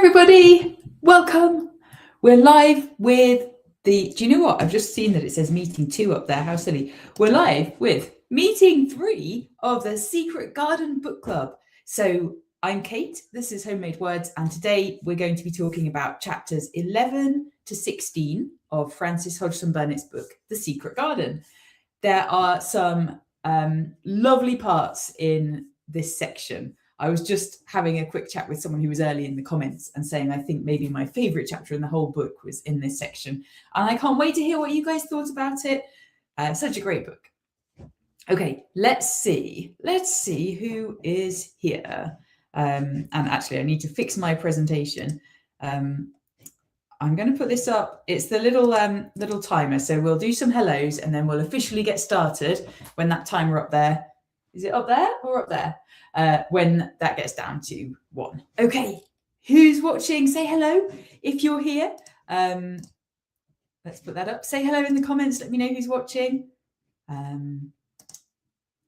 everybody, welcome. We're live with do you know what? I've just seen that it says meeting 2 up there. How silly. We're live with meeting 3 of the Secret Garden Book Club. So I'm Kate, this is Homemade Words, and today we're going to be talking about chapters 11 to 16 of Frances Hodgson Burnett's book, The Secret Garden. There are some lovely parts in this section. I was just having a quick chat with someone who was early in the comments and saying I think maybe my favourite chapter in the whole book was in this section. And I can't wait to hear what you guys thought about it. Such a great book. Okay, let's see who is here. And actually, I need to fix my presentation. I'm going to put this up. It's the little timer. So we'll do some hellos and then we'll officially get started when that timer up there. Is it up there or up there? When that gets down to 1. Okay, who's watching? Say hello if you're here. Let's put that up. Say hello in the comments. Let me know who's watching.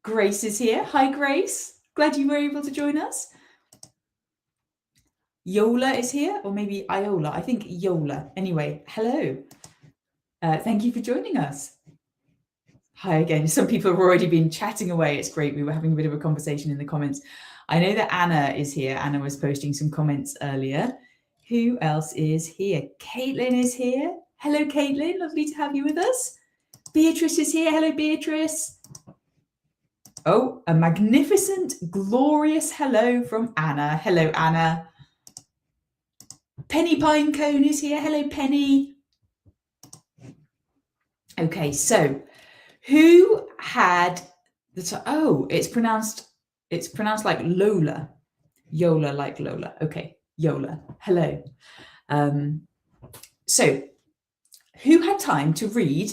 Grace is here. Hi, Grace. Glad you were able to join us. Yola is here, or maybe Iola. I think Yola. Anyway, hello. Thank you for joining us. Hi again. Some people have already been chatting away. It's great. We were having a bit of a conversation in the comments. I know that Anna is here. Anna was posting some comments earlier. Who else is here? Caitlin is here. Hello, Caitlin. Lovely to have you with us. Beatrice is here. Hello, Beatrice. Oh, a magnificent, glorious hello from Anna. Hello, Anna. Penny Pinecone is here. Hello, Penny. Okay, so who had it's pronounced like Lola. Yola like Lola. Okay, Yola. Hello. So who had time to read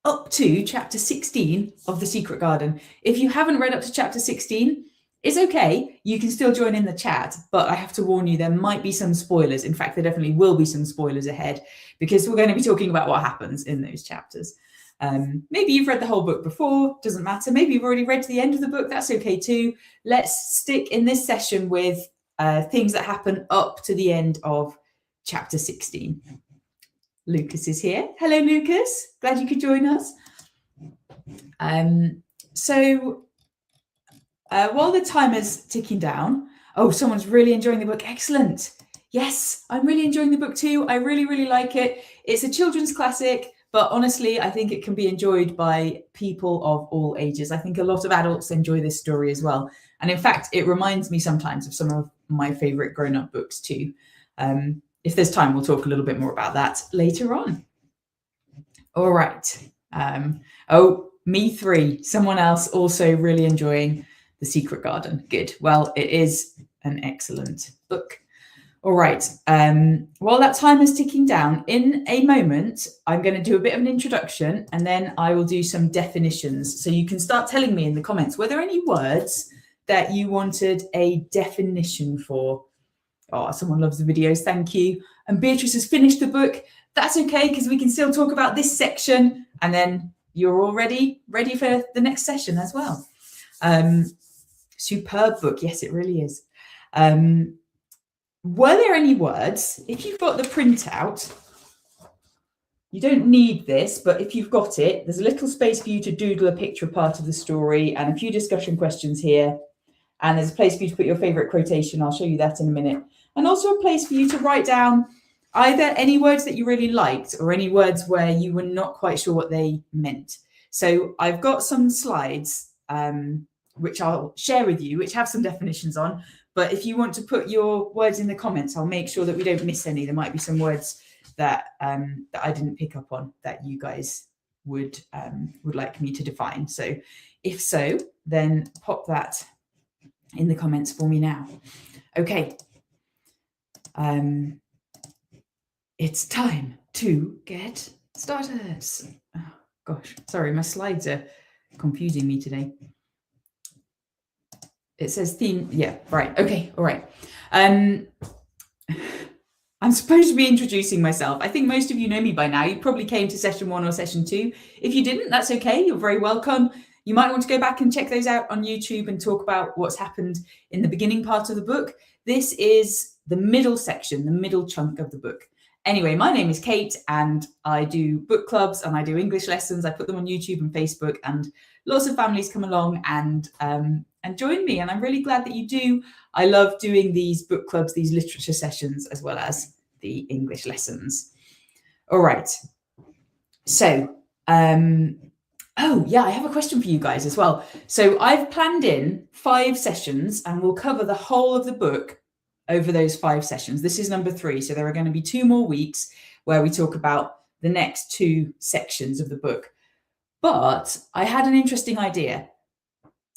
up to chapter 16 of The Secret Garden? If you haven't read up to chapter 16, it's okay. You can still join in the chat, but I have to warn you, there might be some spoilers. In fact, there definitely will be some spoilers ahead because we're going to be talking about what happens in those chapters. Maybe you've read the whole book before, doesn't matter. Maybe you've already read to the end of the book, that's okay too. Let's stick in this session with things that happen up to the end of chapter 16. Lucas is here. Hello, Lucas. Glad you could join us. While the timer's ticking down, someone's really enjoying the book. Excellent. Yes, I'm really enjoying the book too. I really, really like it. It's a children's classic. But honestly, I think it can be enjoyed by people of all ages. I think a lot of adults enjoy this story as well. And in fact, it reminds me sometimes of some of my favorite grown-up books too. If there's time, we'll talk a little bit more about that later on. All right. Me 3, someone else also really enjoying The Secret Garden. Good. Well, it is an excellent book. All right, while that time is ticking down, in a moment, I'm going to do a bit of an introduction and then I will do some definitions. So you can start telling me in the comments, were there any words that you wanted a definition for? Oh, someone loves the videos, thank you. And Beatrice has finished the book. That's okay, because we can still talk about this section and then you're already ready for the next session as well. Superb book, yes, it really is. Were there any words, if you've got the printout, you don't need this, but if you've got it, there's a little space for you to doodle a picture of part of the story and a few discussion questions here. And there's a place for you to put your favourite quotation. I'll show you that in a minute. And also a place for you to write down either any words that you really liked or any words where you were not quite sure what they meant. So I've got some slides, which I'll share with you, which have some definitions on. But if you want to put your words in the comments, I'll make sure that we don't miss any. There might be some words that that I didn't pick up on that you guys would like me to define. So if so, then pop that in the comments for me now. Okay. It's time to get started. Oh, gosh, sorry, my slides are confusing me today. It says theme. Yeah, right. Okay. All right. I'm supposed to be introducing myself. I think most of you know me by now. You probably came to session 1 or session 2. If you didn't, that's okay. You're very welcome. You might want to go back and check those out on YouTube and talk about what's happened in the beginning part of the book. This is the middle section, the middle chunk of the book. Anyway, my name is Kate and I do book clubs and I do English lessons. I put them on YouTube and Facebook, and lots of families come along and join me. And I'm really glad that you do. I love doing these book clubs, these literature sessions, as well as the English lessons. All right. So, oh yeah, I have a question for you guys as well. So I've planned in 5 sessions and we'll cover the whole of the book over those 5 sessions. This is number 3. So there are going to be 2 more weeks where we talk about the next 2 sections of the book. But I had an interesting idea.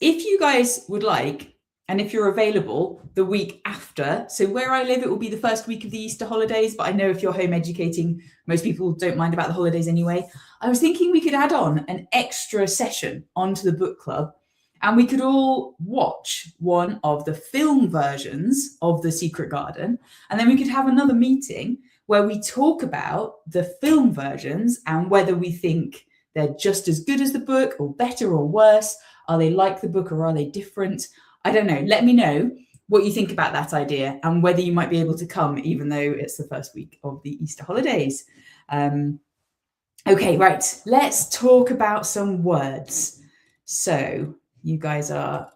If you guys would like, and if you're available the week after, so where I live, it will be the first week of the Easter holidays, but I know if you're home educating, most people don't mind about the holidays anyway. I was thinking we could add on an extra session onto the book club, and we could all watch one of the film versions of The Secret Garden, and then we could have another meeting where we talk about the film versions and whether we think they're just as good as the book or better or worse. Are they like the book or are they different? I don't know. Let me know what you think about that idea and whether you might be able to come, even though it's the first week of the Easter holidays. Okay, right. Let's talk about some words. So you guys are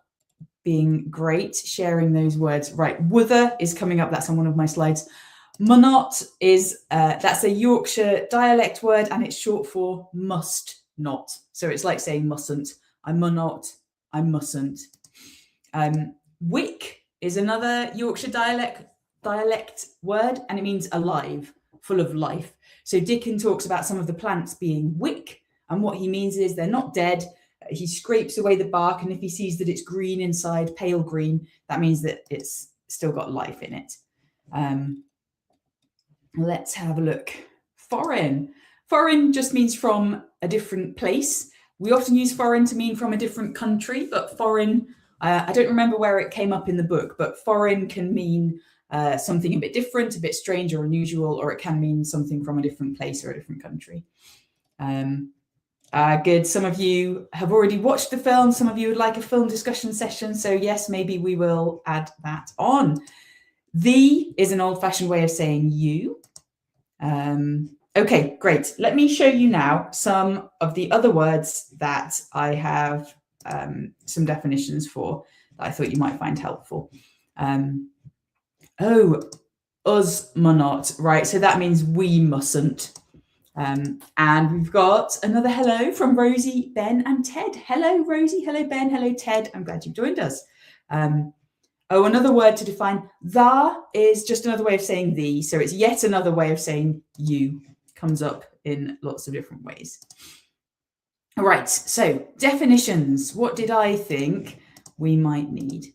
being great, sharing those words. Right. Wother is coming up. That's on one of my slides. Munnot is, that's a Yorkshire dialect word, and it's short for must not. So it's like saying mustn't. I munnot, I mustn't. Wick is another Yorkshire dialect word, and it means alive, full of life. So Dickon talks about some of the plants being wick, and what he means is they're not dead. He scrapes away the bark, and if he sees that it's green inside, pale green, that means that it's still got life in it. Let's have a look. Foreign. Foreign just means from a different place. We often use foreign to mean from a different country, but foreign, I don't remember where it came up in the book, but foreign can mean something a bit different, a bit strange or unusual, or it can mean something from a different place or a different country. Good. Some of you have already watched the film. Some of you would like a film discussion session. So yes, maybe we will add that on. The is an old-fashioned way of saying you. Okay, great. Let me show you now some of the other words that I have some definitions for that I thought you might find helpful. Us munnot, right? So that means we mustn't. And we've got another hello from Rosie, Ben and Ted. Hello, Rosie. Hello, Ben. Hello, Ted. I'm glad you've joined us. Another word to define. The is just another way of saying the. So it's yet another way of saying you. Comes up in lots of different ways. All right, so definitions. What did I think we might need?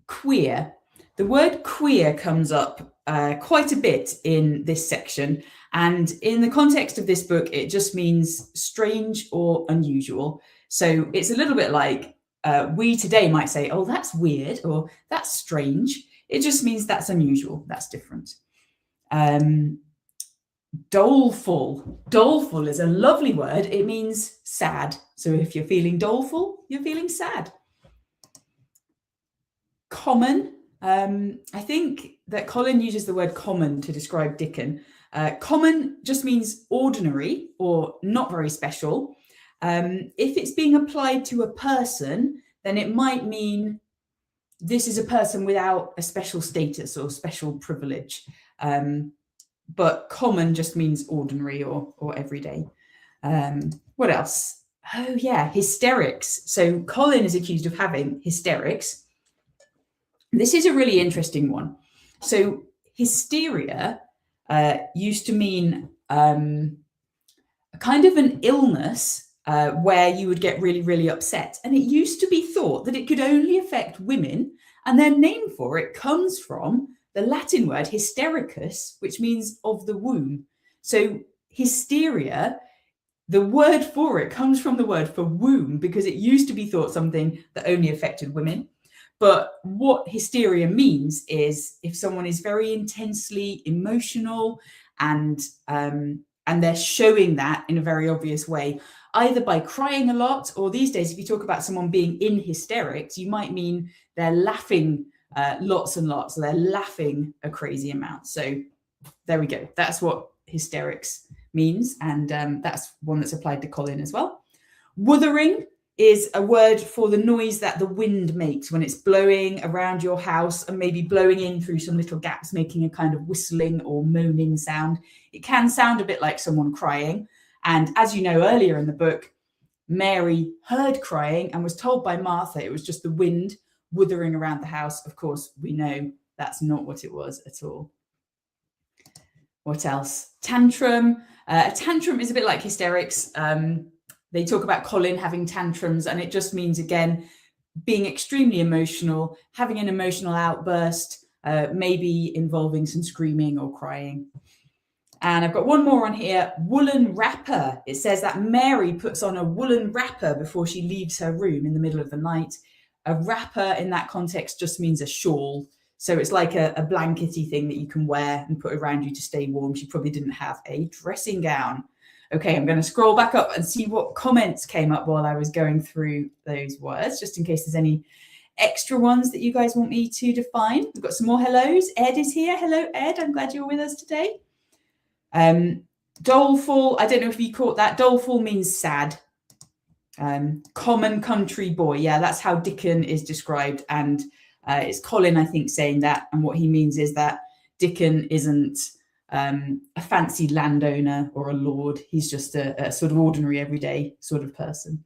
Queer. The word queer comes up quite a bit in this section. And in the context of this book, it just means strange or unusual. So it's a little bit like we today might say, oh, that's weird, or that's strange. It just means that's unusual, that's different. Doleful. Doleful is a lovely word. It means sad. So if you're feeling doleful, you're feeling sad. Common. I think that Colin uses the word common to describe Dickon. Common just means ordinary or not very special. If it's being applied to a person, then it might mean this is a person without a special status or special privilege. But common just means ordinary or everyday. What else? Oh yeah, hysterics. So Colin is accused of having hysterics. This is a really interesting one. So hysteria used to mean a kind of an illness where you would get really, really upset. And it used to be thought that it could only affect women, and their name for it comes from the Latin word hystericus, which means of the womb. So hysteria, the word for it comes from the word for womb, because it used to be thought something that only affected women. But what hysteria means is if someone is very intensely emotional and they're showing that in a very obvious way, either by crying a lot, or these days, if you talk about someone being in hysterics, you might mean they're laughing lots and lots. So they're laughing a crazy amount. So there we go. That's what hysterics means. And that's one that's applied to Colin as well. Wuthering is a word for the noise that the wind makes when it's blowing around your house and maybe blowing in through some little gaps, making a kind of whistling or moaning sound. It can sound a bit like someone crying. And as you know, earlier in the book, Mary heard crying and was told by Martha it was just the wind wuthering around the house. Of course, we know that's not what it was at all. What else? Tantrum. A tantrum is a bit like hysterics. They talk about Colin having tantrums, and it just means, again, being extremely emotional, having an emotional outburst, maybe involving some screaming or crying. And I've got one more on here, woolen wrapper. It says that Mary puts on a woolen wrapper before she leaves her room in the middle of the night. A wrapper in that context just means a shawl. So it's like a blankety thing that you can wear and put around you to stay warm. She probably didn't have a dressing gown. Okay, I'm going to scroll back up and see what comments came up while I was going through those words, just in case there's any extra ones that you guys want me to define. We've got some more hellos. Ed is here. Hello, Ed. I'm glad you're with us today. Doleful. I don't know if you caught that. Doleful means sad. Common country boy. Yeah, that's how Dickon is described. And it's Colin, I think, saying that. And what he means is that Dickon isn't a fancy landowner or a lord. He's just a sort of ordinary, everyday sort of person.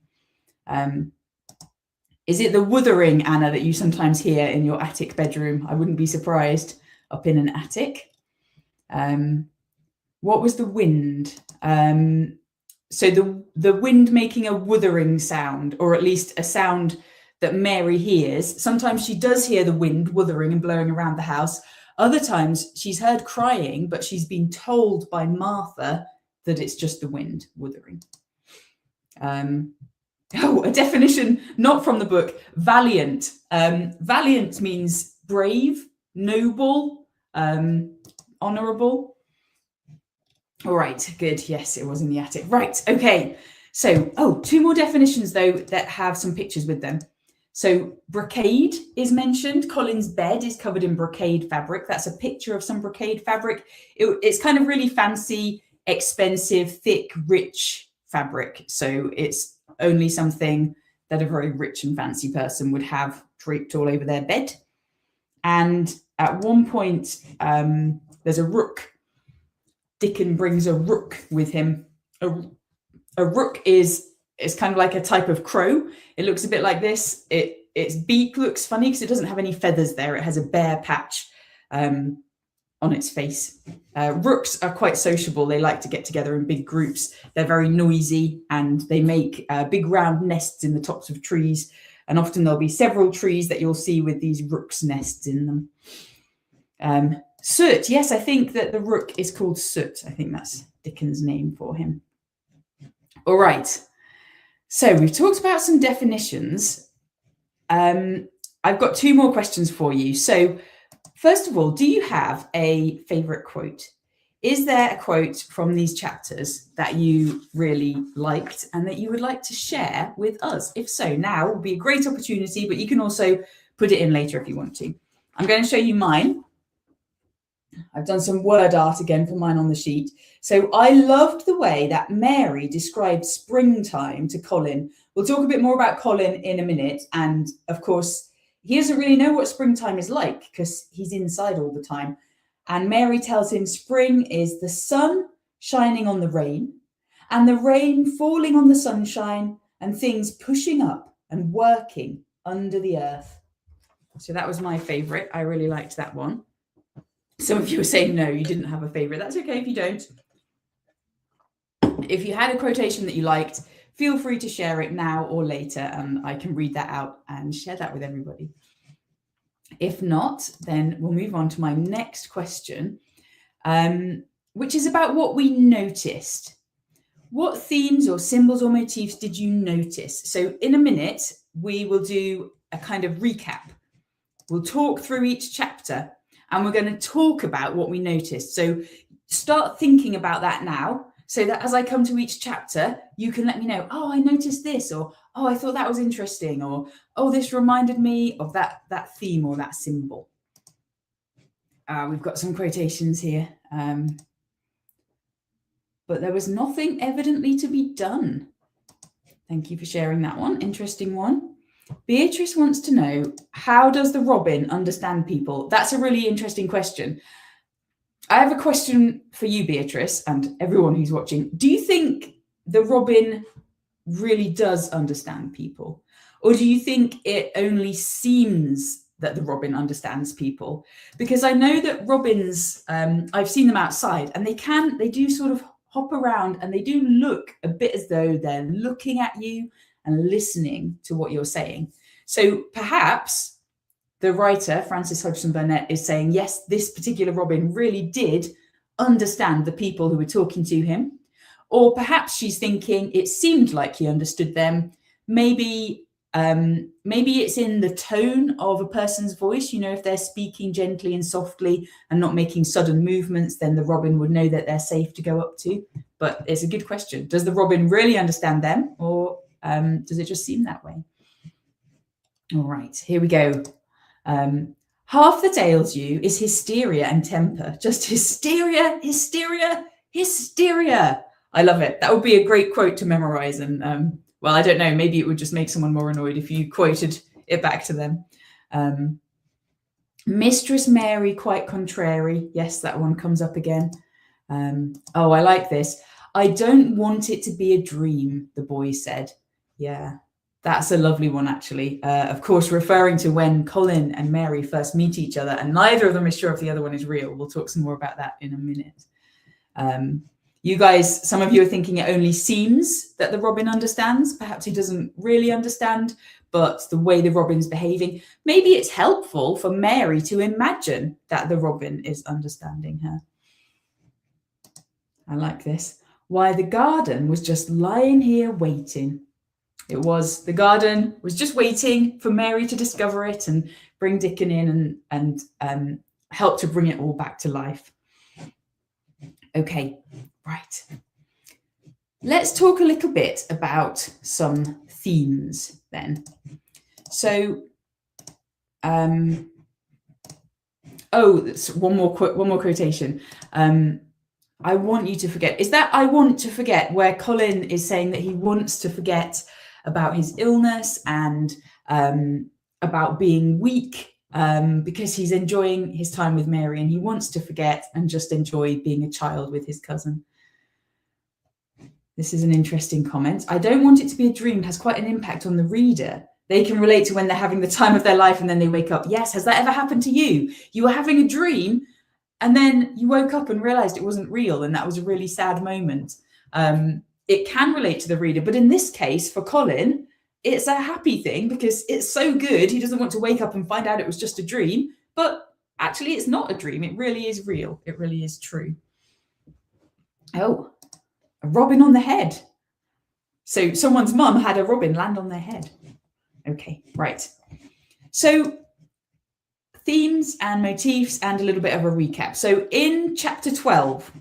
Is it the wuthering, Anna, that you sometimes hear in your attic bedroom? I wouldn't be surprised up in an attic. What was the wind? So the wind making a wuthering sound, or at least a sound that Mary hears. Sometimes she does hear the wind wuthering and blowing around the house. Other times she's heard crying, but she's been told by Martha that it's just the wind wuthering. A definition not from the book, valiant. Valiant means brave, noble, honourable. All right, good. Yes, it was in the attic. Right, okay. So, two more definitions, though, that have some pictures with them. So brocade is mentioned. Colin's bed is covered in brocade fabric. That's a picture of some brocade fabric. It's kind of really fancy, expensive, thick, rich fabric. So it's only something that a very rich and fancy person would have draped all over their bed. And at one point, there's a rook. Dickon brings a rook with him. A rook is kind of like a type of crow. It looks a bit like this. Its beak looks funny because it doesn't have any feathers there. It has a bare patch on its face. Rooks are quite sociable. They like to get together in big groups. They're very noisy, and they make big round nests in the tops of trees. And often there'll be several trees that you'll see with these rooks' nests in them. Soot. Yes, I think that the rook is called Soot. I think that's Dickon's name for him. All right. So we've talked about some definitions. I've got two more questions for you. So first of all, do you have a favourite quote? Is there a quote from these chapters that you really liked and that you would like to share with us? If so, now would be a great opportunity, but you can also put it in later if you want to. I'm going to show you mine. I've done some word art again for mine on the sheet. So I loved the way that Mary described springtime to Colin. We'll talk a bit more about Colin in a minute. And of course, he doesn't really know what springtime is like because he's inside all the time. And Mary tells him spring is the sun shining on the rain and the rain falling on the sunshine and things pushing up and working under the earth. So that was my favourite. I really liked that one. Some of you are saying, no, you didn't have a favourite. That's okay if you don't. If you had a quotation that you liked, feel free to share it now or later, and I can read that out and share that with everybody. If not, then we'll move on to my next question, which is about what we noticed. What themes or symbols or motifs did you notice? So in a minute, we will do a kind of recap. We'll talk through each chapter. And we're going to talk about what we noticed. So start thinking about that now, so that as I come to each chapter, you can let me know, oh, I noticed this, or, oh, I thought that was interesting, or oh, this reminded me of that theme or that symbol. We've got some quotations here. But there was nothing evidently to be done. Thank you for sharing that one. Interesting one. Beatrice wants to know, how does the robin understand people? That's a really interesting question. I have a question for you, Beatrice, and everyone who's watching. Do you think the robin really does understand people? Or do you think it only seems that the robin understands people? Because I know that robins, I've seen them outside, and they do sort of hop around, and they do look a bit as though they're looking at you and listening to what you're saying. So perhaps the writer, Frances Hodgson Burnett, is saying, yes, this particular robin really did understand the people who were talking to him. Or perhaps she's thinking it seemed like he understood them. Maybe it's in the tone of a person's voice. You know, if they're speaking gently and softly and not making sudden movements, then the robin would know that they're safe to go up to. But it's a good question. Does the robin really understand them, or does it just seem that way? All right, here we go. Half that ails you is hysteria and temper. Just hysteria, hysteria, hysteria. I love it. That would be a great quote to memorize. And well, I don't know, maybe it would just make someone more annoyed if you quoted it back to them. Mistress Mary, quite contrary. Yes, that one comes up again. Oh, I like this. I don't want it to be a dream, the boy said. Yeah, that's a lovely one, actually. Of course, referring to when Colin and Mary first meet each other, and neither of them is sure if the other one is real. We'll talk some more about that in a minute. You guys, some of you are thinking it only seems that the robin understands. Perhaps he doesn't really understand, but the way the robin's behaving, maybe it's helpful for Mary to imagine that the robin is understanding her. I like this. Why, the garden was just lying here waiting. The garden was just waiting for Mary to discover it and bring Dickon in and help to bring it all back to life. Okay, right. Let's talk a little bit about some themes then. So, one more quotation. I want you to forget. Is that I want to forget, where Colin is saying that he wants to forget about his illness and about being weak, because he's enjoying his time with Mary and he wants to forget and just enjoy being a child with his cousin. This is an interesting comment. I don't want it to be a dream has quite an impact on the reader. They can relate to when they're having the time of their life and then they wake up. Yes, has that ever happened to you? You were having a dream and then you woke up and realized it wasn't real, and that was a really sad moment. It can relate to the reader, but in this case, for Colin, it's a happy thing because it's so good. He doesn't want to wake up and find out it was just a dream, but actually it's not a dream. It really is real. It really is true. Oh, a robin on the head. So someone's mum had a robin land on their head. Okay, right. So themes and motifs and a little bit of a recap. So in chapter 12,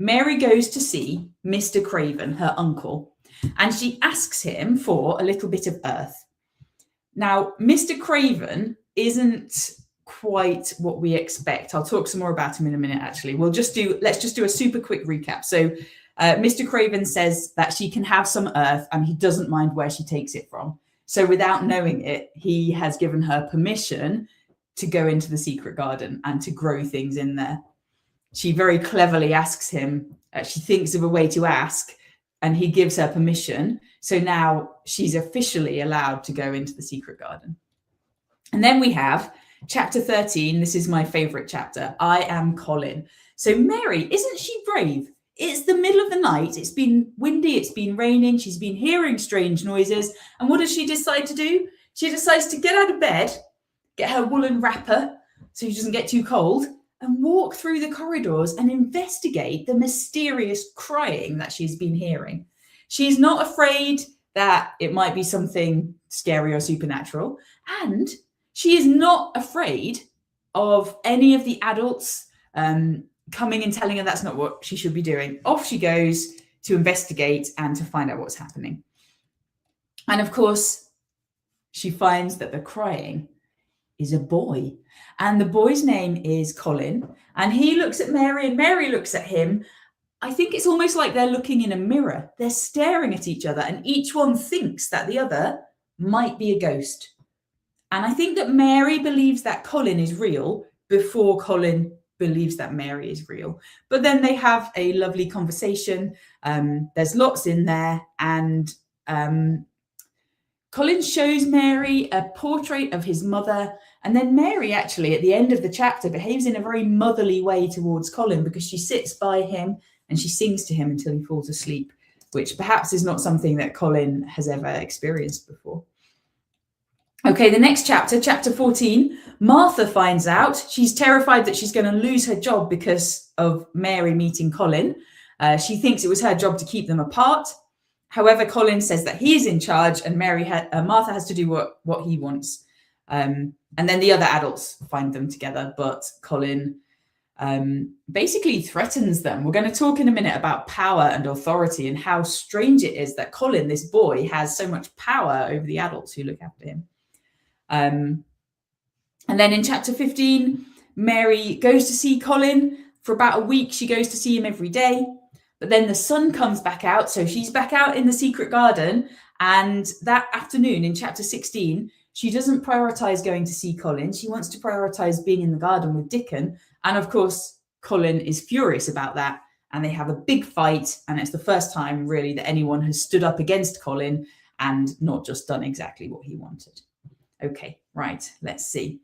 Mary goes to see Mr. Craven, her uncle, and she asks him for a little bit of earth. Now, Mr. Craven isn't quite what we expect. I'll talk some more about him in a minute, actually. Let's just do a super quick recap. So Mr. Craven says that she can have some earth and he doesn't mind where she takes it from. So without knowing it, he has given her permission to go into the secret garden and to grow things in there. She very cleverly asks him, she thinks of a way to ask, and he gives her permission. So now she's officially allowed to go into the secret garden. And then we have chapter 13. This is my favorite chapter. I am Colin. So Mary, isn't she brave? It's the middle of the night. It's been windy. It's been raining. She's been hearing strange noises. And what does she decide to do? She decides to get out of bed, get her woolen wrapper so she doesn't get too cold, and walk through the corridors and investigate the mysterious crying that she's been hearing. She's not afraid that it might be something scary or supernatural, and she is not afraid of any of the adults coming and telling her that's not what she should be doing. Off she goes to investigate and to find out what's happening. And of course, she finds that the crying is a boy. And the boy's name is Colin. And he looks at Mary and Mary looks at him. I think it's almost like they're looking in a mirror. They're staring at each other and each one thinks that the other might be a ghost. And I think that Mary believes that Colin is real before Colin believes that Mary is real. But then they have a lovely conversation. There's lots in there. And Colin shows Mary a portrait of his mother. And then Mary actually, at the end of the chapter, behaves in a very motherly way towards Colin because she sits by him and she sings to him until he falls asleep, which perhaps is not something that Colin has ever experienced before. Okay, the next chapter, chapter 14, Martha finds out. She's terrified that she's going to lose her job because of Mary meeting Colin. She thinks it was her job to keep them apart. However, Colin says that he is in charge and Martha has to do what he wants. And then the other adults find them together, but Colin basically threatens them. We're going to talk in a minute about power and authority and how strange it is that Colin, this boy, has so much power over the adults who look after him. And then in chapter 15, Mary goes to see Colin. For about a week, she goes to see him every day. But then the sun comes back out. So she's back out in the secret garden. And that afternoon in chapter 16, she doesn't prioritize going to see Colin. She wants to prioritize being in the garden with Dickon. And of course, Colin is furious about that. And they have a big fight. And it's the first time really that anyone has stood up against Colin and not just done exactly what he wanted. Okay, right, let's see.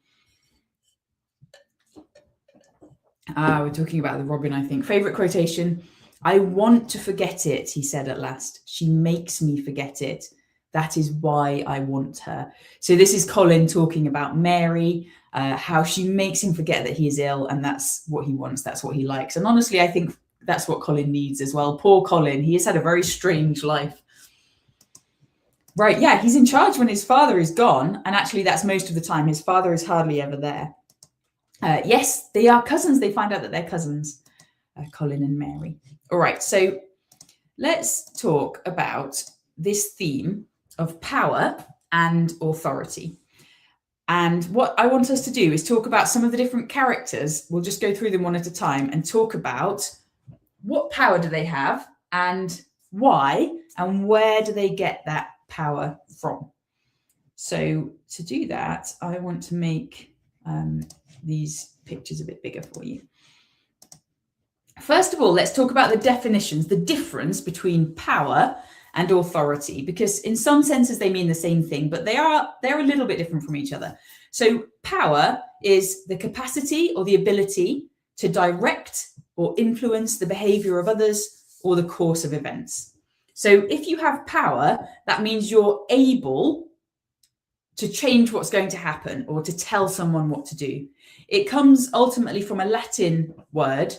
We're talking about the Robin, I think. Favorite quotation. I want to forget it, he said at last. She makes me forget it. That is why I want her. So this is Colin talking about Mary, how she makes him forget that he is ill, and that's what he wants, that's what he likes. And honestly, I think that's what Colin needs as well. Poor Colin, he has had a very strange life. Right, yeah, he's in charge when his father is gone, and actually that's most of the time. His father is hardly ever there. Yes, they are cousins. They find out that they're cousins, Colin and Mary. All right, so let's talk about this theme of power and authority. And what I want us to do is talk about some of the different characters. We'll just go through them one at a time and talk about what power do they have and why and where do they get that power from. So to do that, I want to make these pictures a bit bigger for you. First of all, let's talk about the definitions, the difference between power and authority, because in some senses they mean the same thing, but they're a little bit different from each other. So power is the capacity or the ability to direct or influence the behavior of others or the course of events. So if you have power, that means you're able to change what's going to happen or to tell someone what to do. It comes ultimately from a Latin word,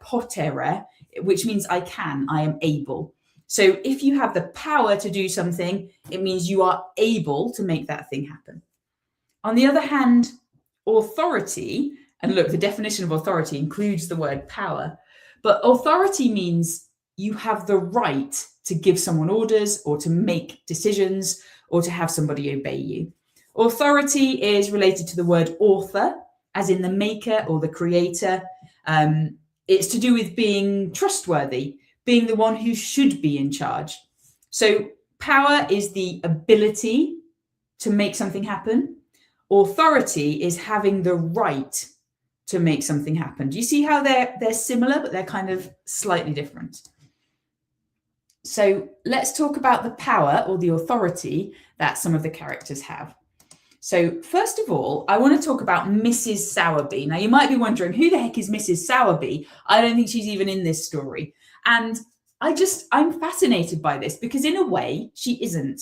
potere, which means I am able. So if you have the power to do something, it means you are able to make that thing happen. On the other hand, authority, and look, the definition of authority includes the word power, but authority means you have the right to give someone orders or to make decisions or to have somebody obey you. Authority is related to the word author, as in the maker or the creator. It's to do with being trustworthy, being the one who should be in charge. So power is the ability to make something happen. Authority is having the right to make something happen. Do you see how they're similar, but they're kind of slightly different? So let's talk about the power or the authority that some of the characters have. So first of all, I want to talk about Mrs. Sowerby. Now, you might be wondering, who the heck is Mrs. Sowerby? I don't think she's even in this story. And I'm fascinated by this because in a way, she isn't.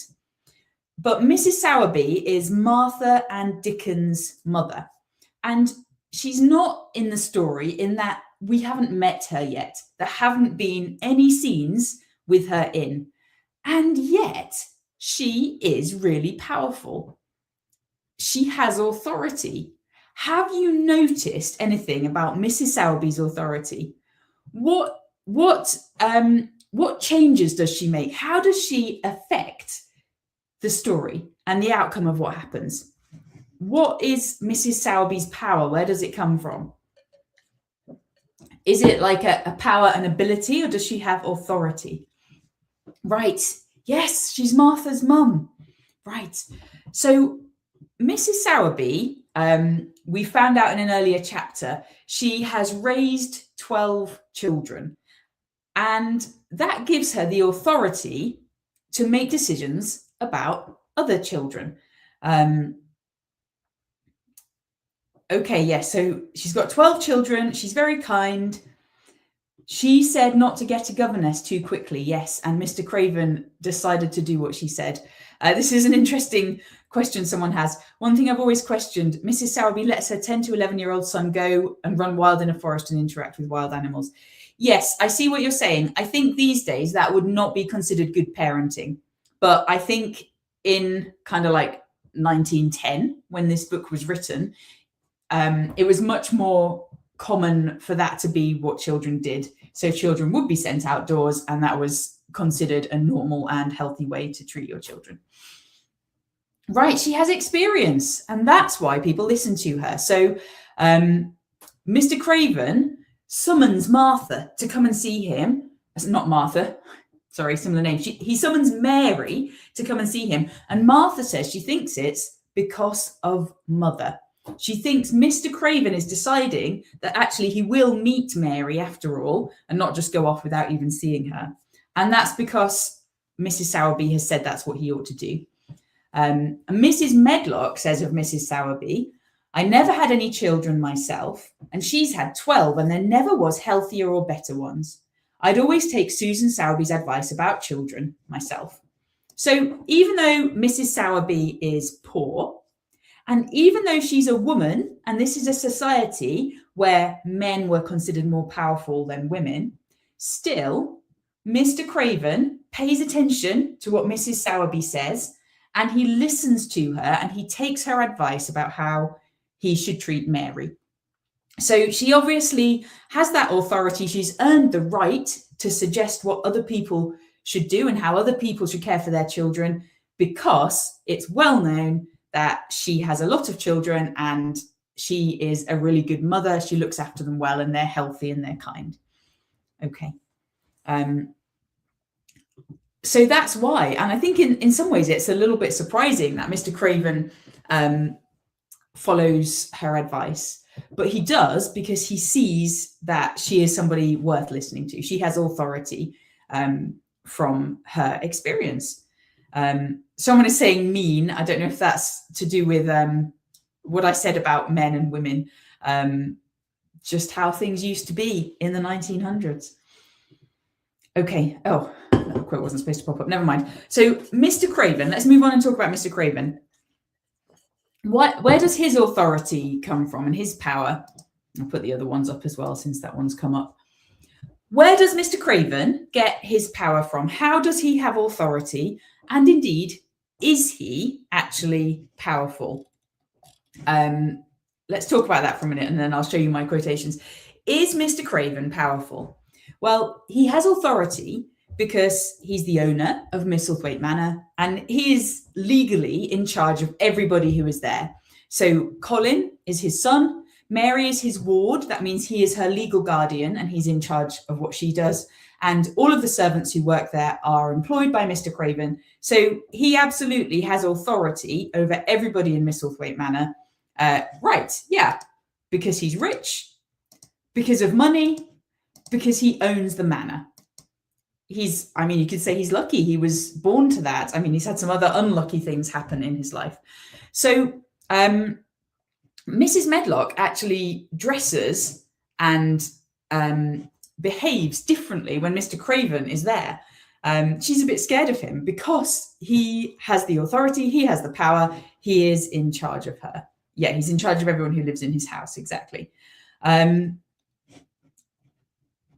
But Mrs. Sowerby is Martha and Dickon's mother. And she's not in the story in that we haven't met her yet. There haven't been any scenes with her in. And yet she is really powerful. She has authority. Have you noticed anything about Mrs. Sowerby's authority? What changes does she make? How does she affect the story and the outcome of what happens. What is Mrs. Sowerby's power? Where does it come from? Is it like a power and ability, or does she have authority? Right. Yes, she's Martha's mum. Right. So Mrs. Sowerby, we found out in an earlier chapter, she has raised 12 children. And that gives her the authority to make decisions about other children. Okay, yes, so she's got 12 children. She's very kind. She said not to get a governess too quickly, yes, and Mr. Craven decided to do what she said. This is an interesting question someone has. One thing I've always questioned, Mrs. Sowerby lets her 10 to 11-year-old son go and run wild in a forest and interact with wild animals. Yes, I see what you're saying. I think these days that would not be considered good parenting. But I think in kind of like 1910, when this book was written, it was much more common for that to be what children did. So children would be sent outdoors, and that was considered a normal and healthy way to treat your children. Right, she has experience, and that's why people listen to her. So Mr. Craven summons Martha to come and see him. Not Martha, sorry, similar name. He summons Mary to come and see him. And Martha says she thinks it's because of mother. She thinks Mr. Craven is deciding that actually he will meet Mary after all and not just go off without even seeing her. And that's because Mrs. Sowerby has said that's what he ought to do. And Mrs. Medlock says of Mrs. Sowerby, I never had any children myself, and she's had 12, and there never was healthier or better ones. I'd always take Susan Sowerby's advice about children myself. So even though Mrs. Sowerby is poor, and even though she's a woman, and this is a society where men were considered more powerful than women, still, Mr. Craven pays attention to what Mrs. Sowerby says, and he listens to her, and he takes her advice about how he should treat Mary. So she obviously has that authority. She's earned the right to suggest what other people should do and how other people should care for their children, because it's well known that she has a lot of children and she is a really good mother. She looks after them well, and they're healthy and they're kind. Okay. So that's why. And I think in some ways it's a little bit surprising that Mr. Craven follows her advice, but he does because he sees that she is somebody worth listening to. She has authority from her experience. Someone is saying mean. I don't know if that's to do with what I said about men and women, just how things used to be in the 1900s. Okay. Oh, that quote wasn't supposed to pop up. Never mind. So Mr. Craven, let's move on and talk about Mr. Craven. Where does his authority come from and his power? I'll put the other ones up as well, since that one's come up. Where does Mr. Craven get his power from? How does he have authority? And indeed, is he actually powerful? Let's talk about that for a minute, and then I'll show you my quotations. Is Mr. Craven powerful? Well, he has authority because he's the owner of Misselthwaite Manor, and he is legally in charge of everybody who is there. So Colin is his son, Mary is his ward. That means he is her legal guardian, and he's in charge of what she does. And all of the servants who work there are employed by Mr. Craven. So he absolutely has authority over everybody in Misselthwaite Manor. Right, yeah, because he's rich, because of money, because he owns the manor. You could say he's lucky. He was born to that. I mean, he's had some other unlucky things happen in his life. So Mrs. Medlock actually dresses and behaves differently when Mr. Craven is there. She's a bit scared of him because he has the authority, he has the power, he is in charge of her. Yeah, he's in charge of everyone who lives in his house, exactly.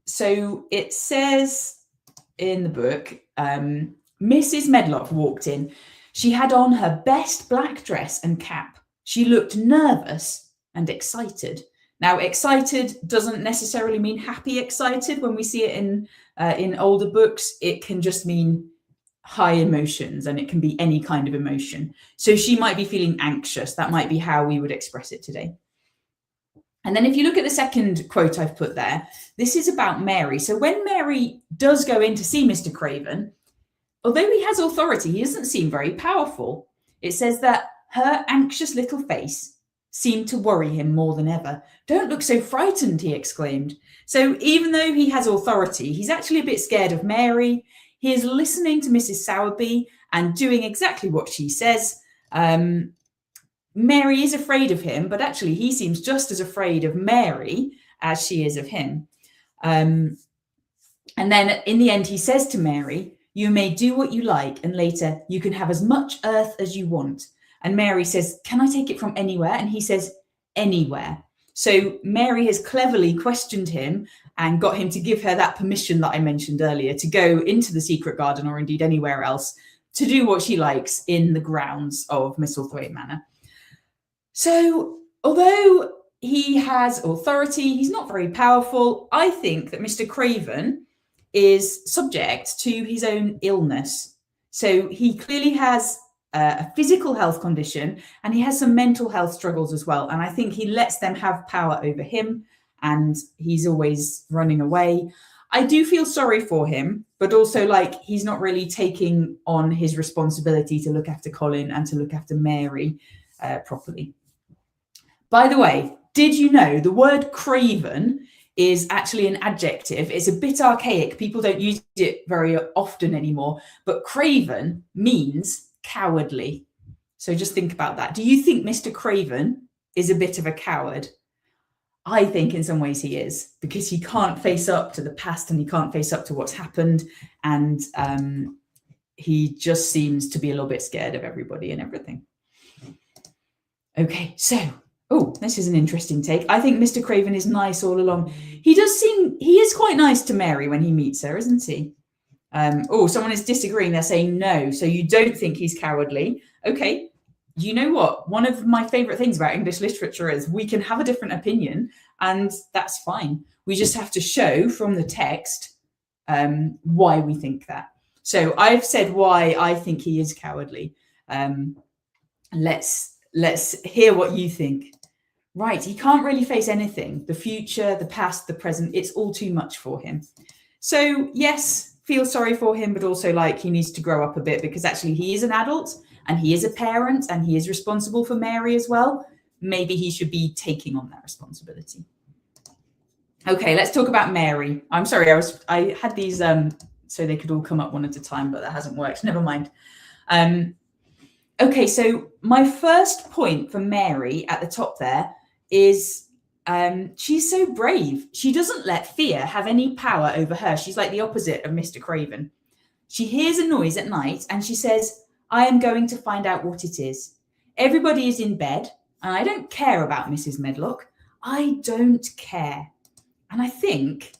So it says in the book, Mrs. Medlock walked in. She had on her best black dress and cap. She looked nervous and excited. Now, excited doesn't necessarily mean happy excited. When we see it in older books, it can just mean high emotions, and it can be any kind of emotion. So she might be feeling anxious. That might be how we would express it today. And then if you look at the second quote I've put there, this is about Mary. So when Mary does go in to see Mr. Craven, although he has authority, he doesn't seem very powerful. It says that her anxious little face seemed to worry him more than ever. "Don't look so frightened," he exclaimed. So even though he has authority, he's actually a bit scared of Mary. He is listening to Mrs. Sowerby and doing exactly what she says. Mary is afraid of him, but actually he seems just as afraid of Mary as she is of him. And then in the end, he says to Mary, "You may do what you like, and later you can have as much earth as you want." And Mary says, "Can I take it from anywhere?" And he says, "Anywhere." So Mary has cleverly questioned him and got him to give her that permission that I mentioned earlier to go into the secret garden, or indeed anywhere else, to do what she likes in the grounds of Misselthwaite Manor. So although he has authority, he's not very powerful. I think that Mr. Craven is subject to his own illness. So he clearly has a physical health condition, and he has some mental health struggles as well. And I think he lets them have power over him, and he's always running away. I do feel sorry for him, but also like he's not really taking on his responsibility to look after Colin and to look after Mary properly. By the way, did you know the word craven is actually an adjective? It's a bit archaic. People don't use it very often anymore, but craven means cowardly. So just think about that. Do you think Mr. Craven is a bit of a coward? I think in some ways he is, because he can't face up to the past and he can't face up to what's happened. And he just seems to be a little bit scared of everybody and everything. Okay, so, oh, this is an interesting take. I think Mr. Craven is nice all along. He is quite nice to Mary when he meets her, isn't he? Someone is disagreeing. They're saying no. So you don't think he's cowardly. Okay. You know what? One of my favorite things about English literature is we can have a different opinion, and that's fine. We just have to show from the text why we think that. So I've said why I think he is cowardly. Let's hear what you think. Right. He can't really face anything. The future, the past, the present, it's all too much for him. So yes, feel sorry for him, but also like he needs to grow up a bit, because actually he is an adult and he is a parent and he is responsible for Mary as well. Maybe he should be taking on that responsibility. Okay, let's talk about Mary. I'm sorry, I had these so they could all come up one at a time, but that hasn't worked. Never mind. Okay, so my first point for Mary at the top there is she's so brave. She doesn't let fear have any power over her. She's like the opposite of Mr. Craven. She hears a noise at night and she says, "I am going to find out what it is. Everybody is in bed and I don't care about Mrs. Medlock. I don't care." And I think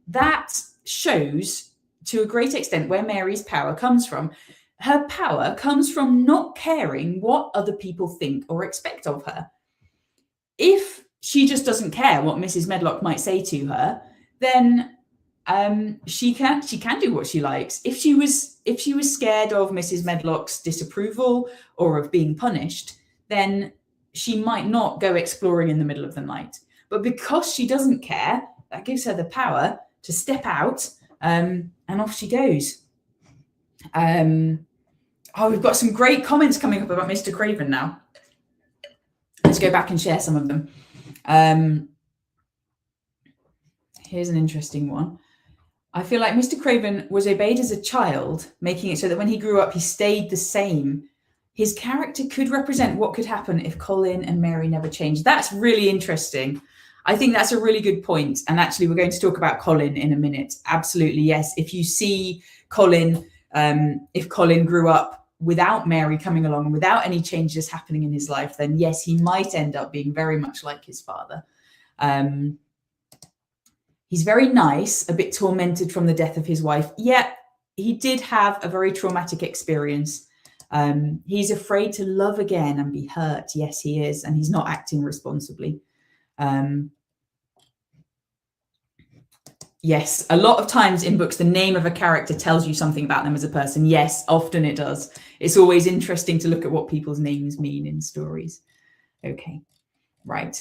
that shows to a great extent where Mary's power comes from. Her power comes from not caring what other people think or expect of her. If she just doesn't care what Mrs. Medlock might say to her, then she can do what she likes. If she was scared of Mrs. Medlock's disapproval or of being punished, then she might not go exploring in the middle of the night. But because she doesn't care, that gives her the power to step out and off she goes. We've got some great comments coming up about Mr. Craven now. Let's go back and share some of them. Here's an interesting one. I feel like Mr. Craven was obeyed as a child, making it so that when he grew up, he stayed the same. His character could represent what could happen if Colin and Mary never changed. That's really interesting. I think that's a really good point. And actually, we're going to talk about Colin in a minute. Absolutely, yes. If you see Colin, if Colin grew up without Mary coming along and without any changes happening in his life, then yes, he might end up being very much like his father. He's very nice, a bit tormented from the death of his wife. Yeah, he did have a very traumatic experience. He's afraid to love again and be hurt. Yes, he is. And he's not acting responsibly. Yes, a lot of times in books, the name of a character tells you something about them as a person. Yes, often it does. It's always interesting to look at what people's names mean in stories. Okay, right.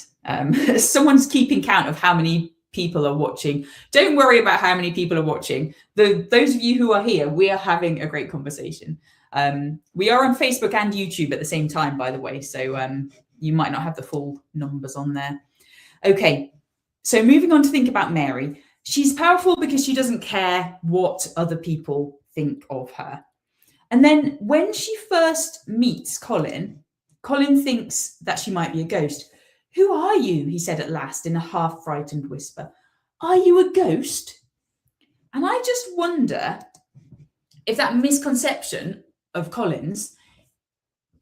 Someone's keeping count of how many people are watching. Don't worry about how many people are watching. Those of you who are here, we are having a great conversation. We are on Facebook and YouTube at the same time, by the way, so you might not have the full numbers on there. Okay, so moving on to think about Mary. She's powerful because she doesn't care what other people think of her. And then when she first meets Colin, Colin thinks that she might be a ghost. "Who are you?" he said at last in a half-frightened whisper. "Are you a ghost?" And I just wonder if that misconception of Colin's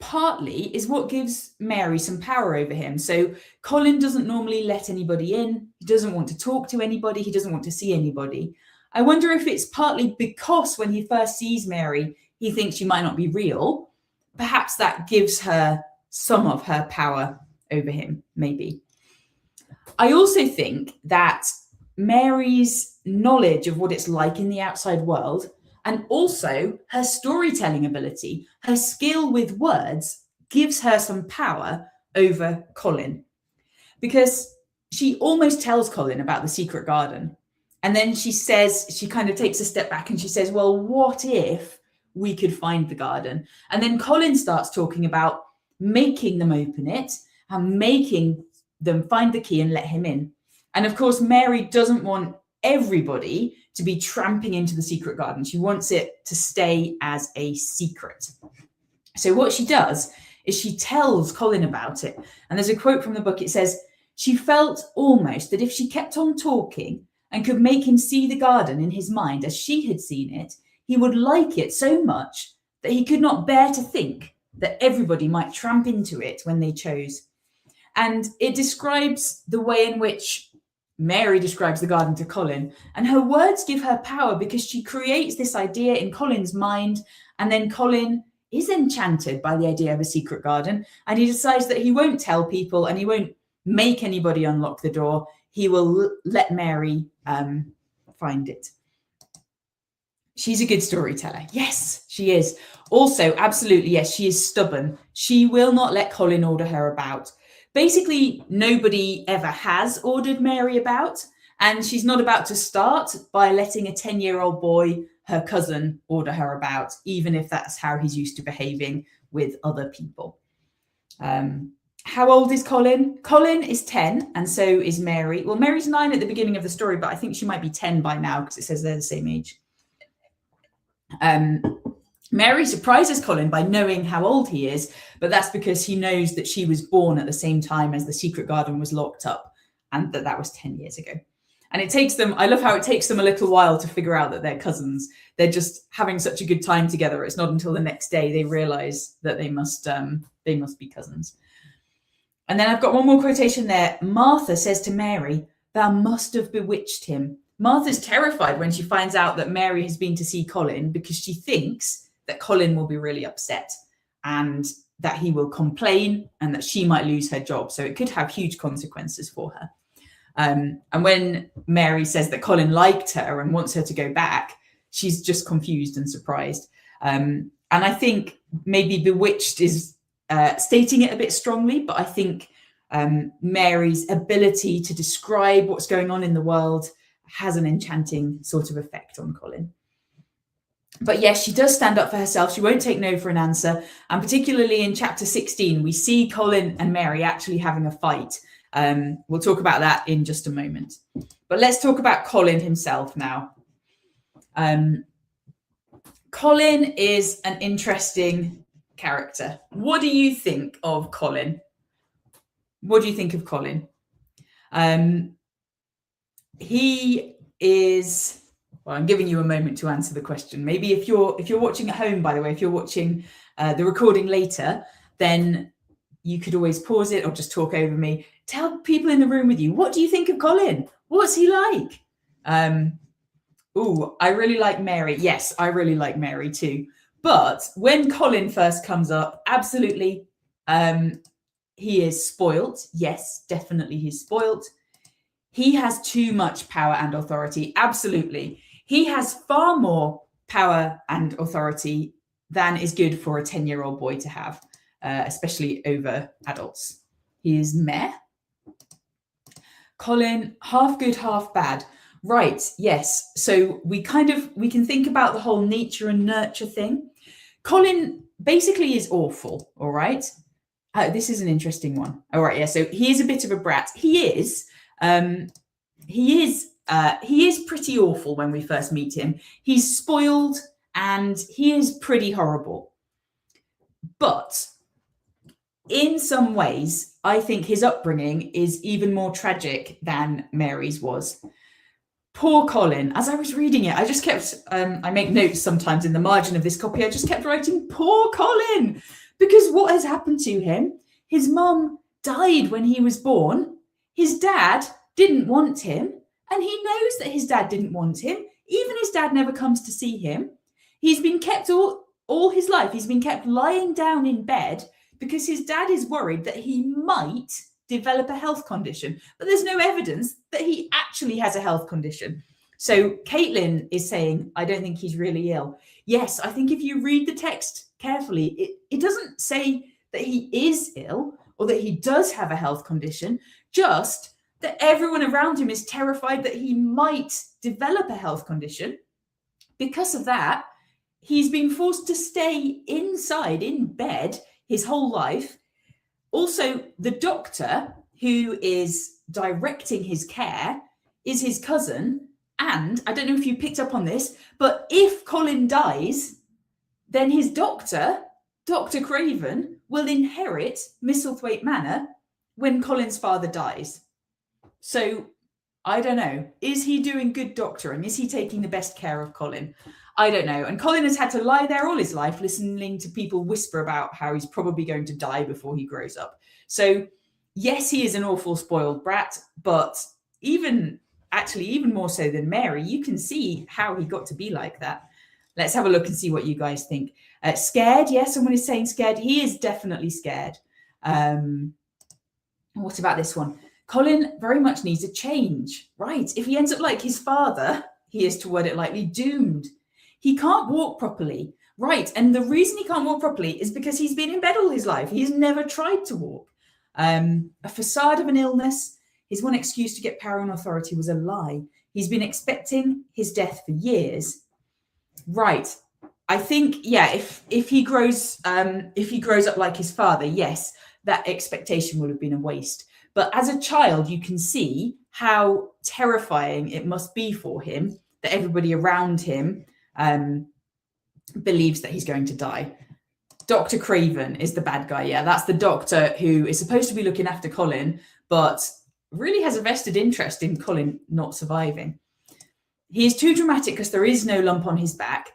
partly is what gives Mary some power over him. So Colin doesn't normally let anybody in. He doesn't want to talk to anybody. He doesn't want to see anybody. I wonder if it's partly because when he first sees Mary, he thinks she might not be real. Perhaps that gives her some of her power over him, maybe. I also think that Mary's knowledge of what it's like in the outside world, and also her storytelling ability, her skill with words, gives her some power over Colin. Because she almost tells Colin about the secret garden. And then she says, she kind of takes a step back and she says, well, what if we could find the garden? And then Colin starts talking about making them open it and making them find the key and let him in. And of course, Mary doesn't want everybody to be tramping into the secret garden. She wants it to stay as a secret. So what she does is she tells Colin about it. And there's a quote from the book. It says, "She felt almost that if she kept on talking and could make him see the garden in his mind as she had seen it, he would like it so much that he could not bear to think that everybody might tramp into it when they chose." And it describes the way in which Mary describes the garden to Colin. And her words give her power because she creates this idea in Colin's mind. And then Colin is enchanted by the idea of a secret garden. And he decides that he won't tell people and he won't make anybody unlock the door. He will let Mary find it. She's a good storyteller. Yes, she is. Also, absolutely, yes, she is stubborn. She will not let Colin order her about. Basically, nobody ever has ordered Mary about, and she's not about to start by letting a 10-year-old boy, her cousin, order her about, even if that's how he's used to behaving with other people. How old is Colin? Colin is 10, and so is Mary. Well, Mary's 9 at the beginning of the story, but I think she might be 10 by now because it says they're the same age. Mary surprises Colin by knowing how old he is, but that's because he knows that she was born at the same time as the secret garden was locked up, and that was 10 years ago. And it takes them, I love how it takes them a little while to figure out that they're cousins. They're just having such a good time together. It's not until the next day they realize that they must be cousins. And then I've got one more quotation there. Martha says to Mary, "Thou must have bewitched him." Martha's terrified when she finds out that Mary has been to see Colin because she thinks that Colin will be really upset and that he will complain and that she might lose her job. So it could have huge consequences for her. And when Mary says that Colin liked her and wants her to go back, she's just confused and surprised. And I think maybe bewitched is stating it a bit strongly, but I think Mary's ability to describe what's going on in the world has an enchanting sort of effect on Colin. But yes, she does stand up for herself. She won't take no for an answer. And particularly in chapter 16, we see Colin and Mary actually having a fight. We'll talk about that in just a moment. But let's talk about Colin himself now. Colin is an interesting character. What do you think of Colin? What do you think of Colin? He is... Well, I'm giving you a moment to answer the question. Maybe if you're watching at home, by the way, if you're watching the recording later, then you could always pause it or just talk over me. Tell people in the room with you, what do you think of Colin? What's he like? I really like Mary. Yes, I really like Mary too. But when Colin first comes up, absolutely, he is spoilt. Yes, definitely he's spoilt. he has too much power and authority. Absolutely. He has far more power and authority than is good for a 10-year-old boy to have, especially over adults. He is meh. Colin, half good, half bad. Right, yes. So we can think about the whole nature and nurture thing. Colin basically is awful, all right? This is an interesting one. All right, yeah. So he is a bit of a brat. He is pretty awful when we first meet him. He's spoiled and he is pretty horrible. But in some ways, I think his upbringing is even more tragic than Mary's was. Poor Colin. As I was reading it, I just kept, I make notes sometimes in the margin of this copy, I just kept writing, poor Colin, because what has happened to him? His mum died when he was born. His dad didn't want him, and he knows that his dad didn't want him. Even his dad never comes to see him. He's been kept all his life, he's been kept lying down in bed because his dad is worried that he might develop a health condition, but there's no evidence that he actually has a health condition. So Caitlin is saying, I don't think he's really ill. Yes, I think if you read the text carefully, it doesn't say that he is ill or that he does have a health condition, just that everyone around him is terrified that he might develop a health condition. Because of that, he's been forced to stay inside in bed his whole life. Also, the doctor who is directing his care is his cousin. And I don't know if you picked up on this, but if Colin dies, then his doctor, Dr. Craven, will inherit Misselthwaite Manor when Colin's father dies. So I don't know. Is he doing good doctoring? Is he taking the best care of Colin? I don't know. And Colin has had to lie there all his life listening to people whisper about how he's probably going to die before he grows up. So yes, he is an awful spoiled brat, but even more so than Mary, you can see how he got to be like that. Let's have a look and see what you guys think. Scared? Yes, someone is saying scared. He is definitely scared. What about this one? Colin very much needs a change. Right. If he ends up like his father, he is, to word it lightly, doomed. He can't walk properly. Right. And the reason he can't walk properly is because he's been in bed all his life. He's never tried to walk. A facade of an illness. His one excuse to get power and authority was a lie. He's been expecting his death for years. Right. I think, yeah, if he grows up like his father, yes, that expectation would have been a waste. But as a child, you can see how terrifying it must be for him that everybody around him believes that he's going to die. Dr. Craven is the bad guy. Yeah, that's the doctor who is supposed to be looking after Colin, but really has a vested interest in Colin not surviving. He is too dramatic because there is no lump on his back.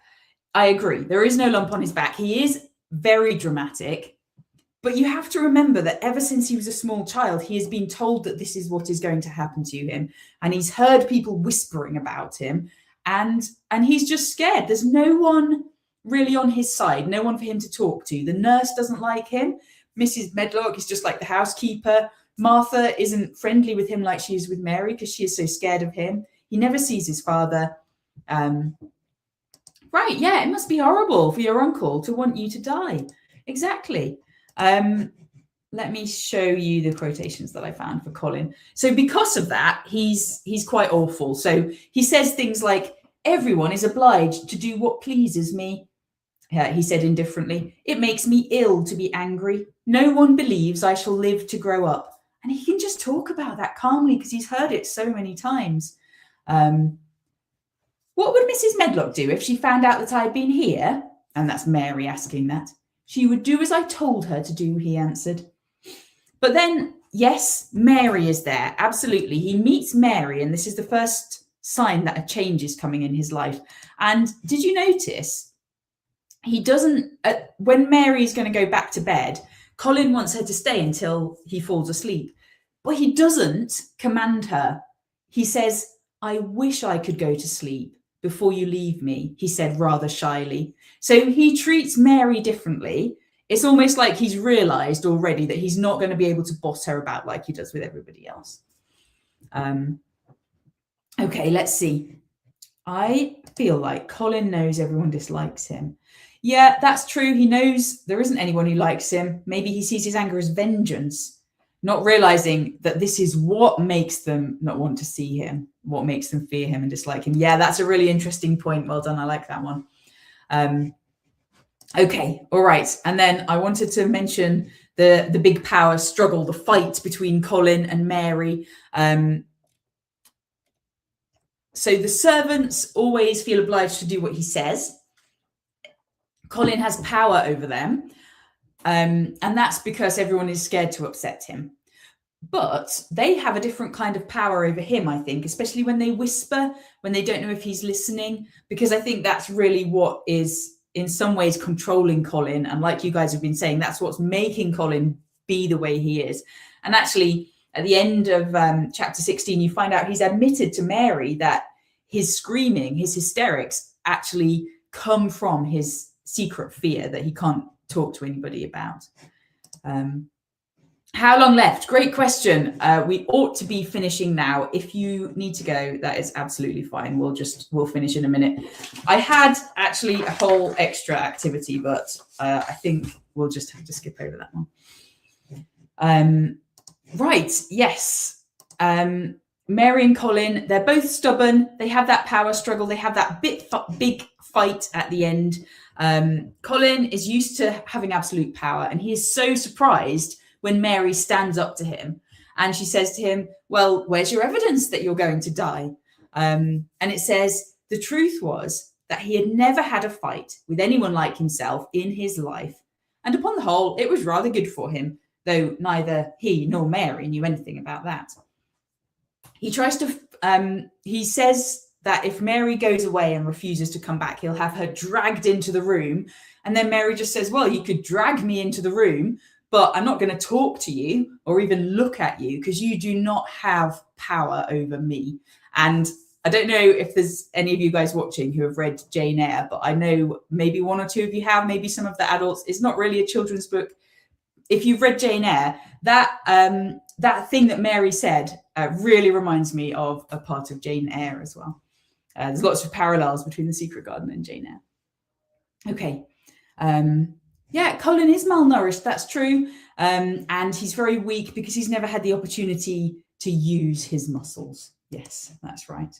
I agree. There is no lump on his back. He is very dramatic. But you have to remember that ever since he was a small child, he has been told that this is what is going to happen to him. And he's heard people whispering about him. And he's just scared. There's no one really on his side, no one for him to talk to. The nurse doesn't like him. Mrs. Medlock is just like the housekeeper. Martha isn't friendly with him like she is with Mary because she is so scared of him. He never sees his father. Right, yeah, it must be horrible for your uncle to want you to die. Exactly. Let me show you the quotations that I found for Colin. So because of that, he's quite awful. So he says things like, everyone is obliged to do what pleases me. He said indifferently, it makes me ill to be angry. No one believes I shall live to grow up. And he can just talk about that calmly because he's heard it so many times. What would Mrs. Medlock do if she found out that I'd been here? And that's Mary asking that. She would do as I told her to do, he answered. But then, yes, Mary is there. Absolutely. He meets Mary, and this is the first sign that a change is coming in his life. And did you notice? He doesn't, when Mary's going to go back to bed, Colin wants her to stay until he falls asleep. But he doesn't command her. He says, I wish I could go to sleep before you leave me, he said rather shyly. So he treats Mary differently. It's almost like he's realised already that he's not going to be able to boss her about like he does with everybody else. Okay, let's see. I feel like Colin knows everyone dislikes him. Yeah, that's true. He knows there isn't anyone who likes him. Maybe he sees his anger as vengeance, not realizing that this is what makes them not want to see him, what makes them fear him and dislike him. Yeah, that's a really interesting point. Well done. I like that one. Okay, all right. And then I wanted to mention the big power struggle, the fight between Colin and Mary. So the servants always feel obliged to do what he says. Colin has power over them. And that's because everyone is scared to upset him. But they have a different kind of power over him, I think, especially when they whisper, when they don't know if he's listening, because I think that's really what is in some ways controlling Colin. And like you guys have been saying, that's what's making Colin be the way he is. And actually, at the end of chapter 16, you find out he's admitted to Mary that his screaming, his hysterics actually come from his secret fear that he can't talk to anybody about. How long left? Great question. We ought to be finishing now. If you need to go, that is absolutely fine. We'll finish in a minute. I had actually a whole extra activity, but I think we'll just have to skip over that one. Right. Yes. Mary and Colin, they're both stubborn. They have that power struggle. They have that big fight at the end. Colin is used to having absolute power, and he is so surprised when Mary stands up to him and she says to him, well, where's your evidence that you're going to die? And it says the truth was that he had never had a fight with anyone like himself in his life. And upon the whole, it was rather good for him, though neither he nor Mary knew anything about that. He says that if Mary goes away and refuses to come back, he'll have her dragged into the room. And then Mary just says, well, you could drag me into the room, but I'm not going to talk to you or even look at you because you do not have power over me. And I don't know if there's any of you guys watching who have read Jane Eyre, but I know maybe one or two of you have, maybe some of the adults. It's not really a children's book. If you've read Jane Eyre, that thing that Mary said really reminds me of a part of Jane Eyre as well. There's lots of parallels between The Secret Garden and Jane Eyre. Okay. Yeah, Colin is malnourished, that's true. And he's very weak because he's never had the opportunity to use his muscles. Yes, that's right.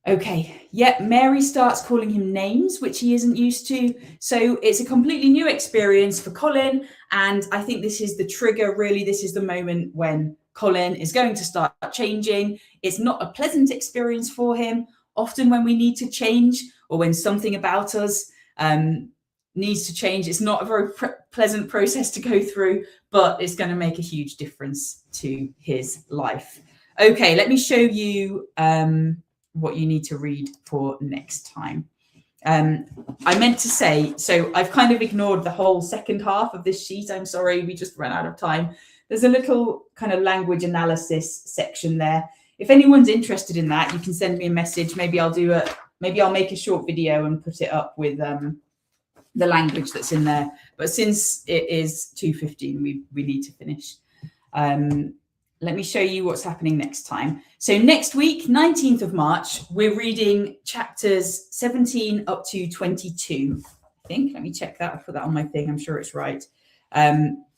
Okay, yeah, Mary starts calling him names, which he isn't used to. So it's a completely new experience for Colin. And I think this is the trigger, really. This is the moment when Colin is going to start changing. It's not a pleasant experience for him. Often when we need to change or when something about us needs to change, it's not a very pleasant process to go through, but it's going to make a huge difference to his life. Okay, let me show you what you need to read for next time. I meant to say, so I've kind of ignored the whole second half of this sheet. I'm sorry, we just ran out of time. There's a little kind of language analysis section there. If anyone's interested in that, you can send me a message. Maybe I'll make a short video and put it up with the language that's in there. But since it is 2:15, we need to finish. Let me show you what's happening next time. So next week, 19th of March, we're reading chapters 17 up to 22. I think, let me check that. I put that on my thing. I'm sure it's right.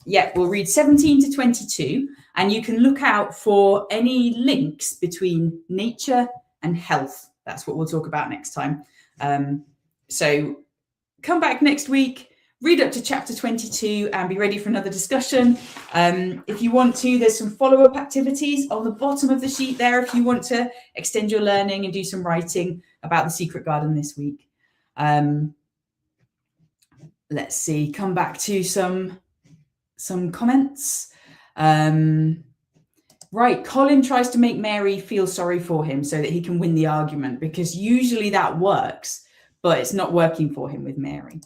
Yeah, we'll read 17 to 22, and you can look out for any links between nature and health. That's what we'll talk about next time. So come back next week, read up to chapter 22 and be ready for another discussion. If you want to, there's some follow-up activities on the bottom of the sheet there if you want to extend your learning and do some writing about the Secret Garden this week. Let's see, come back to some comments. Right, Colin tries to make Mary feel sorry for him so that he can win the argument, because usually that works, but it's not working for him with Mary.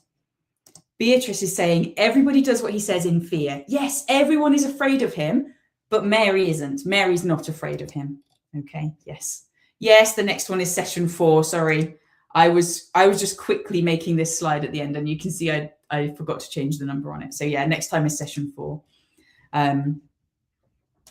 Beatrice is saying everybody does what he says in fear. Yes, everyone is afraid of him, but Mary isn't. Mary's not afraid of him. Okay, yes. Yes, the next one is session 4. Sorry, I was just quickly making this slide at the end, and you can see I forgot to change the number on it. So yeah, next time is session 4.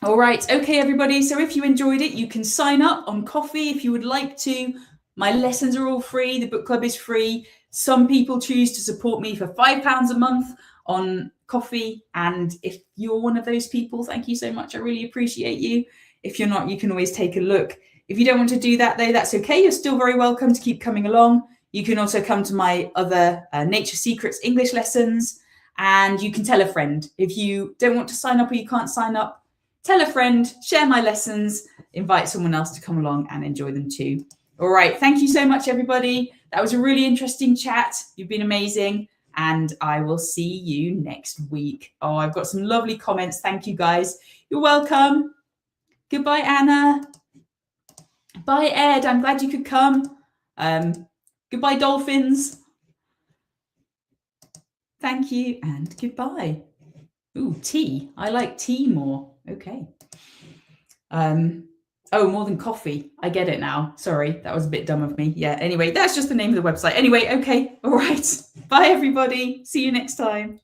All right. Okay, everybody. So if you enjoyed it, you can sign up on Coffee if you would like to. My lessons are all free. The book club is free. Some people choose to support me for £5 a month on Coffee. And if you're one of those people, thank you so much. I really appreciate you. If you're not, you can always take a look. If you don't want to do that, though, that's okay. You're still very welcome to keep coming along. You can also come to my other Nature Secrets English lessons, and you can tell a friend. If you don't want to sign up or you can't sign up, tell a friend, share my lessons, invite someone else to come along and enjoy them too. All right. Thank you so much, everybody. That was a really interesting chat. You've been amazing. And I will see you next week. Oh, I've got some lovely comments. Thank you, guys. You're welcome. Goodbye, Anna. Bye, Ed. I'm glad you could come. Goodbye, dolphins. Thank you and goodbye. Ooh, tea. I like tea more. Okay. Oh, more than coffee. I get it now. Sorry, that was a bit dumb of me. Yeah, anyway, that's just the name of the website. Anyway, okay. All right. Bye, everybody. See you next time.